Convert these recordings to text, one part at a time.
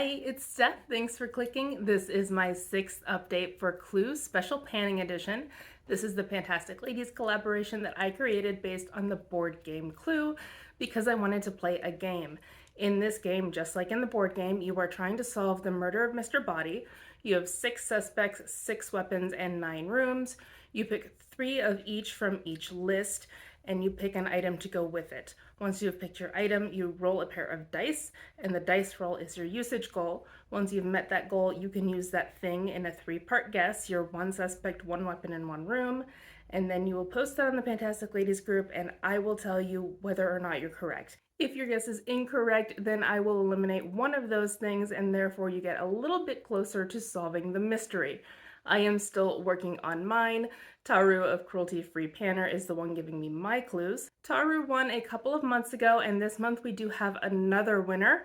Hi, it's Steph. Thanks for clicking. This is my 6th update for Clue Special Panning Edition. This is the Pantastic Ladies collaboration that I created based on the board game Clue because I wanted to play a game. In this game, just like in the board game, you are trying to solve the murder of Mr. Body. You have 6 suspects, 6 weapons, and 9 rooms. You pick 3 of each from each list, and you pick an item to go with it. Once you've picked your item, you roll a pair of dice, and the dice roll is your usage goal. Once you've met that goal, you can use that thing in a 3-part guess, your 1 suspect, 1 weapon, and 1 room, and then you will post that on the Pantastic Ladies group, and I will tell you whether or not you're correct. If your guess is incorrect, then I will eliminate one of those things, and therefore you get a little bit closer to solving the mystery. I am still working on mine. Taru of Cruelty Free Panner is the one giving me my clues. Taru won a couple of months ago, and this month we do have another winner.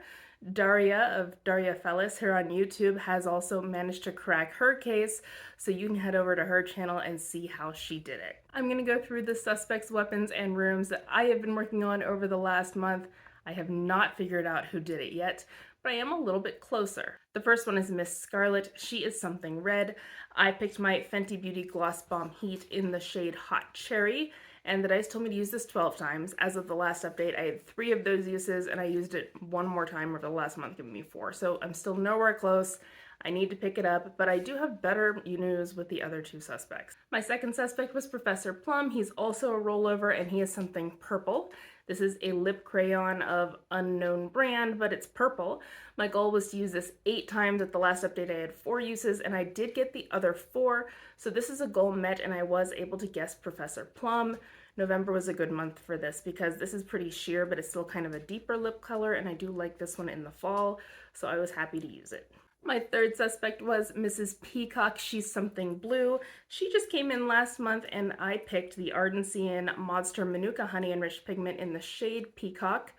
Daria of Daria Felis here on YouTube has also managed to crack her case, so you can head over to her channel and see how she did it. I'm going to go through the suspects' weapons and rooms that I have been working on over the last month. I have not figured out who did it yet, but I am a little bit closer. The first one is Miss Scarlet. She is something red. I picked my Fenty Beauty Gloss Bomb Heat in the shade Hot Cherry, and the dice told me to use this 12 times. As of the last update, I had 3 of those uses, and I used it 1 more time over the last month, giving me 4. So I'm still nowhere close. I need to pick it up, but I do have better news with the other 2 suspects. My second suspect was Professor Plum. He's also a rollover, and he is something purple. This is a lip crayon of unknown brand, but it's purple. My goal was to use this 8 times. At the last update, I had 4 uses, and I did get the other 4. So this is a goal met, and I was able to guess Professor Plum. November was a good month for this because this is pretty sheer, but it's still kind of a deeper lip color, and I do like this one in the fall, so I was happy to use it. My third suspect was Mrs. Peacock. She's something blue. She just came in last month, and I picked the Ardensian Monster Manuka Honey Enriched Pigment in the shade Peacock.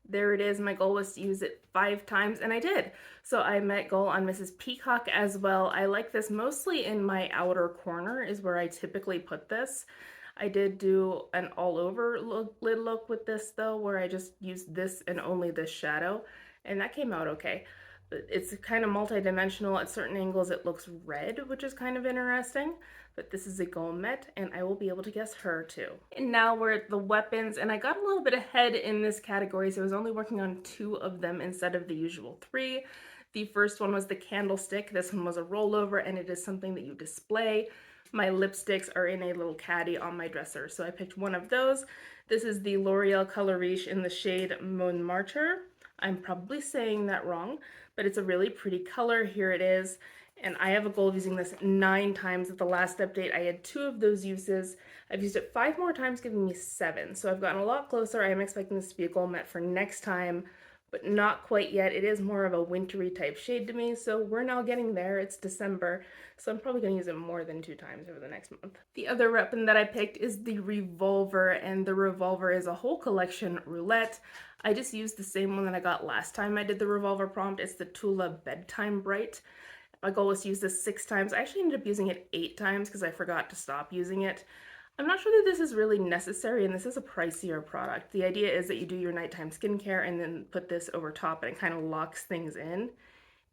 There it is. My goal was to use it 5 times, and I did. So I met goal on Mrs. Peacock as well. I like this mostly in my outer corner is where I typically put this. I did do an all-over lid look with this, though, where I just used this and only this shadow, and that came out okay. It's kind of multi-dimensional. At certain angles it looks red, which is kind of interesting, but this is a goal met, and I will be able to guess her too. And now we're at the weapons, and I got a little bit ahead in this category, so I was only working on 2 of them instead of the usual 3. The first one was the candlestick. This one was a rollover, and it is something that you display. My lipsticks are in a little caddy on my dresser, so I picked one of those. This is the L'Oreal Color Riche in the shade Montmartre. I'm probably saying that wrong, but it's a really pretty color. Here it is, and I have a goal of using this 9 times. At the last update, I had 2 of those uses. I've used it 5 more times, giving me 7, so I've gotten a lot closer. I am expecting this to be a goal met for next time, but not quite yet. It is more of a wintry type shade to me, so we're now getting there. It's December, so I'm probably going to use it more than 2 times over the next month. The other weapon that I picked is the revolver, and the revolver is a whole collection roulette. I just used the same one that I got last time I did the revolver prompt. It's the Tula Bedtime Bright. My goal was to use this 6 times. I actually ended up using it 8 times because I forgot to stop using it. I'm not sure that this is really necessary, and this is a pricier product. The idea is that you do your nighttime skincare and then put this over top, and it kind of locks things in.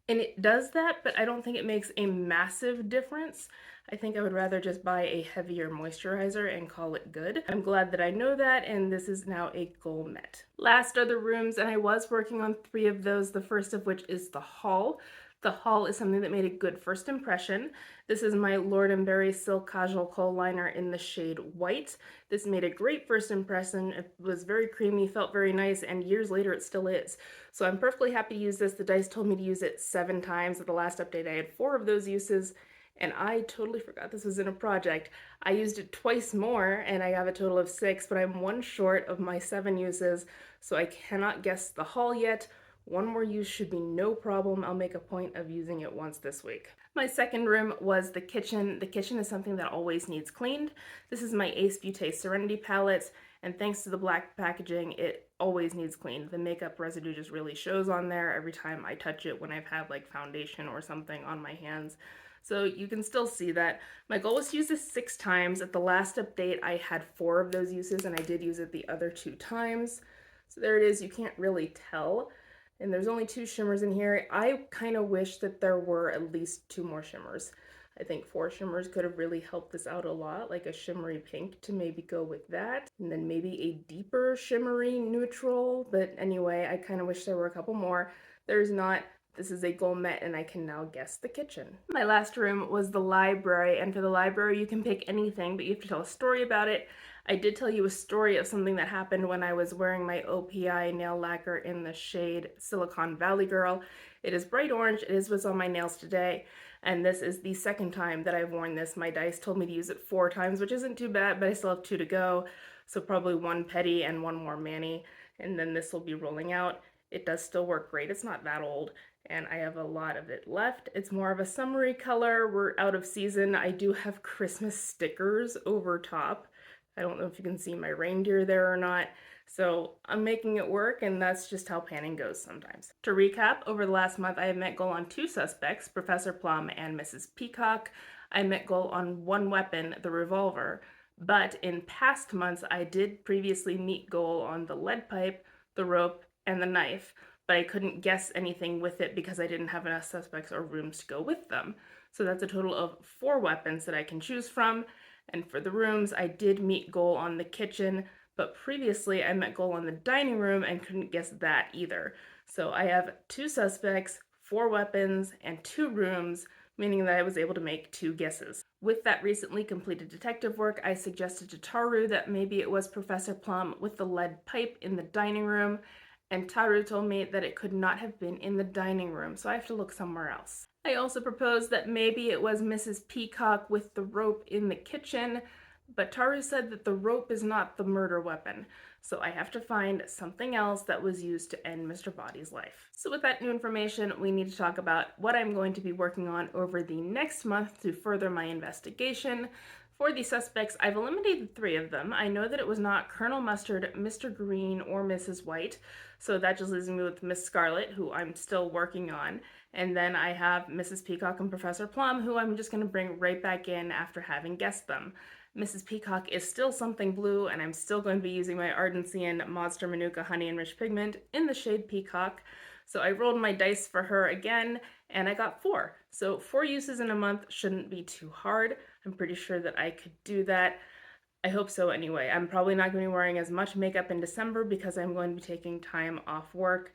And it does that, but I don't think it makes a massive difference. I think I would rather just buy a heavier moisturizer and call it good. I'm glad that I know that, and this is now a goal met. Last are the rooms, and I was working on 3 of those, the first of which is the hall. The hall is something that made a good first impression. This is my Lord & Berry Silk Casual Kohl Liner in the shade White. This made a great first impression. It was very creamy, felt very nice, and years later it still is. So I'm perfectly happy to use this. The dice told me to use it 7 times. At the last update I had 4 of those uses, and I totally forgot this was in a project. I used it twice more, and I have a total of 6, but I'm 1 short of my 7 uses, so I cannot guess the haul yet. 1 more use should be no problem. I'll make a point of using it once this week. My second room was the kitchen. The kitchen is something that always needs cleaned. This is my Ace Beauté Serenity palette, and thanks to the black packaging, it always needs cleaned. The makeup residue just really shows on there every time I touch it when I've had like foundation or something on my hands. So you can still see that. My goal was to use this 6 times. At the last update, I had 4 of those uses, and I did use it the other 2 times. So there it is. You can't really tell. And there's only 2 shimmers in here. I kind of wish that there were at least 2 more shimmers. I think 4 shimmers could have really helped this out a lot, like a shimmery pink to maybe go with that, and then maybe a deeper shimmery neutral. But anyway, I kind of wish there were a couple more. There's not. This is a goal met, and I can now guess the kitchen. My last room was the library, and for the library you can pick anything, but you have to tell a story about it. I did tell you a story of something that happened when I was wearing my OPI nail lacquer in the shade Silicon Valley Girl. It is bright orange. It is what's on my nails today, and this is the second time that I've worn this. My dice told me to use it 4 times, which isn't too bad, but I still have 2 to go, so probably 1 petty and 1 more mani, and then this will be rolling out. It does still work great. It's not that old, and I have a lot of it left. It's more of a summery color. We're out of season. I do have Christmas stickers over top. I don't know if you can see my reindeer there or not. So I'm making it work, and that's just how panning goes sometimes. To recap, over the last month I have met goal on 2 suspects, Professor Plum and Mrs. Peacock. I met goal on 1 weapon, the revolver. But in past months I did previously meet goal on the lead pipe, the rope, and the knife, but I couldn't guess anything with it because I didn't have enough suspects or rooms to go with them. So that's a total of 4 weapons that I can choose from. And for the rooms, I did meet goal on the kitchen, but previously I met goal on the dining room and couldn't guess that either. So I have 2 suspects, 4 weapons, and 2 rooms, meaning that I was able to make 2 guesses. With that recently completed detective work, I suggested to Taru that maybe it was Professor Plum with the lead pipe in the dining room, and Taru told me that it could not have been in the dining room, so I have to look somewhere else. I also proposed that maybe it was Mrs. Peacock with the rope in the kitchen, but Taru said that the rope is not the murder weapon, so I have to find something else that was used to end Mr. Body's life. So with that new information, we need to talk about what I'm going to be working on over the next month to further my investigation. For the suspects, I've eliminated 3 of them. I know that it was not Colonel Mustard, Mr. Green, or Mrs. White, so that just leaves me with Miss Scarlet, who I'm still working on. And then I have Mrs. Peacock and Professor Plum, who I'm just going to bring right back in after having guessed them. Mrs. Peacock is still something blue, and I'm still going to be using my Ardensian Monster Manuka Honey Enriched Pigment in the shade Peacock. So I rolled my dice for her again, and I got 4. So 4 uses in a month shouldn't be too hard. I'm pretty sure that I could do that. I hope so anyway. I'm probably not going to be wearing as much makeup in December because I'm going to be taking time off work.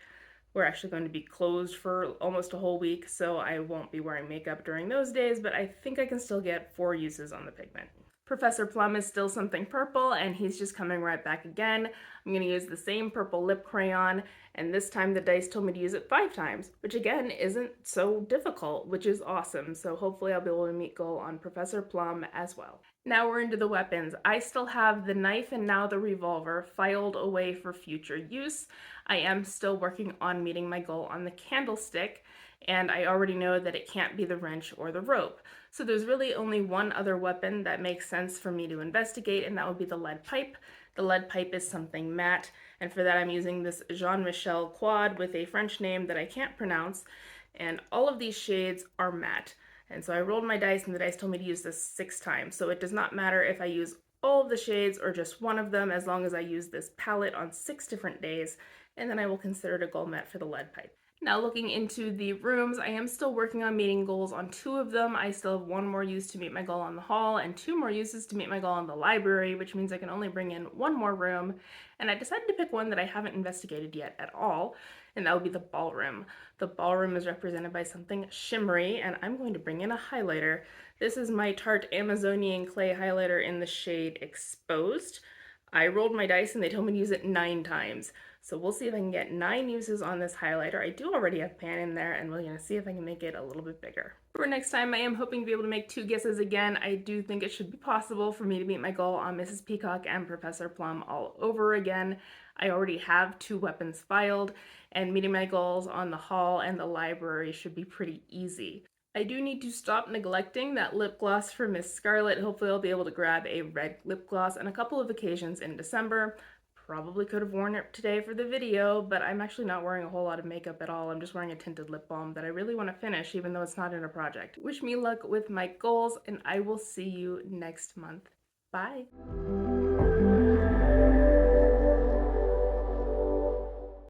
We're actually going to be closed for almost a whole week, so I won't be wearing makeup during those days, but I think I can still get 4 uses on the pigment. Professor Plum is still something purple, and he's just coming right back again. I'm going to use the same purple lip crayon, and this time the dice told me to use it 5 times, which again isn't so difficult, which is awesome. So hopefully I'll be able to meet goal on Professor Plum as well. Now we're into the weapons. I still have the knife and now the revolver filed away for future use. I am still working on meeting my goal on the candlestick, and I already know that it can't be the wrench or the rope. So there's really only one other weapon that makes sense for me to investigate, and that would be the lead pipe. The lead pipe is something matte, and for that I'm using this Jean-Michel quad with a French name that I can't pronounce, and all of these shades are matte. And so I rolled my dice, and the dice told me to use this 6 times, so it does not matter if I use all of the shades or just one of them, as long as I use this palette on 6 different days, and then I will consider it a goal met for the lead pipe. Now looking into the rooms, I am still working on meeting goals on 2 of them. I still have 1 more use to meet my goal on the hall and 2 more uses to meet my goal on the library, which means I can only bring in 1 more room. And I decided to pick one that I haven't investigated yet at all, and that would be the ballroom. The ballroom is represented by something shimmery, and I'm going to bring in a highlighter. This is my Tarte Amazonian clay highlighter in the shade Exposed. I rolled my dice and they told me to use it 9 times. So we'll see if I can get 9 uses on this highlighter. I do already have pan in there, and we're going to see if I can make it a little bit bigger. For next time, I am hoping to be able to make 2 guesses again. I do think it should be possible for me to meet my goal on Mrs. Peacock and Professor Plum all over again. I already have 2 weapons filed, and meeting my goals on the hall and the library should be pretty easy. I do need to stop neglecting that lip gloss for Miss Scarlet. Hopefully I'll be able to grab a red lip gloss on a couple of occasions in December. Probably could have worn it today for the video, but I'm actually not wearing a whole lot of makeup at all. I'm just wearing a tinted lip balm that I really want to finish, even though it's not in a project. Wish me luck with my goals, and I will see you next month. Bye!